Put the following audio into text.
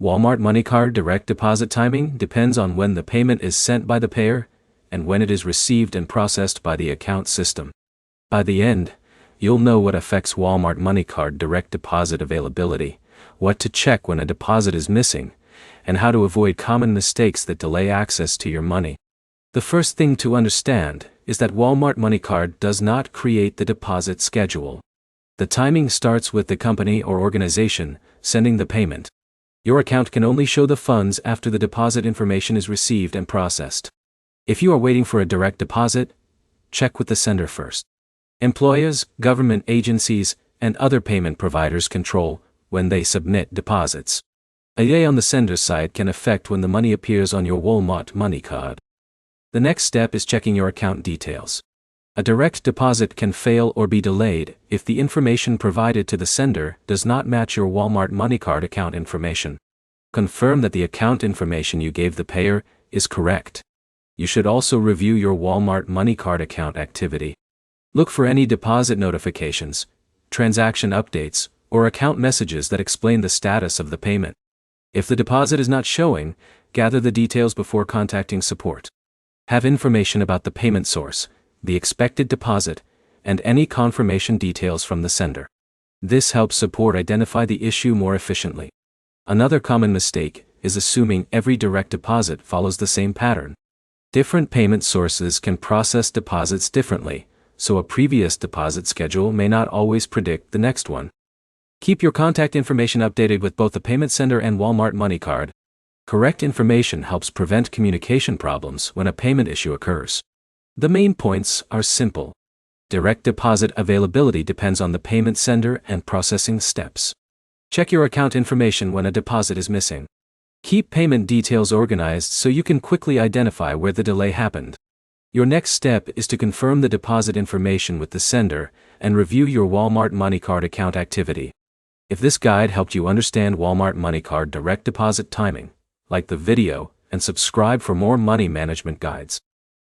Walmart MoneyCard direct deposit timing depends on when the payment is sent by the payer and when it is received and processed by the account system. By the end, you'll know what affects Walmart MoneyCard direct deposit availability, what to check when a deposit is missing, and how to avoid common mistakes that delay access to your money. The first thing to understand is that Walmart MoneyCard does not create the deposit schedule. The timing starts with the company or organization sending the payment. Your account can only show the funds after the deposit information is received and processed. If you are waiting for a direct deposit, check with the sender first. Employers, government agencies, and other payment providers control when they submit deposits. A delay on the sender's side can affect when the money appears on your Walmart MoneyCard. The next step is checking your account details. A direct deposit can fail or be delayed if the information provided to the sender does not match your Walmart MoneyCard account information. Confirm that the account information you gave the payer is correct. You should also review your Walmart MoneyCard account activity. Look for any deposit notifications, transaction updates, or account messages that explain the status of the payment. If the deposit is not showing, gather the details before contacting support. Have information about the payment source, the expected deposit, and any confirmation details from the sender. This helps support identify the issue more efficiently. Another common mistake is assuming every direct deposit follows the same pattern. Different payment sources can process deposits differently, so a previous deposit schedule may not always predict the next one. Keep your contact information updated with both the payment sender and Walmart MoneyCard. Correct information helps prevent communication problems when a payment issue occurs. The main points are simple. Direct deposit availability depends on the payment sender and processing steps. Check your account information when a deposit is missing. Keep payment details organized so you can quickly identify where the delay happened. Your next step is to confirm the deposit information with the sender and review your Walmart MoneyCard account activity. If this guide helped you understand Walmart MoneyCard direct deposit timing, like the video and subscribe for more money management guides.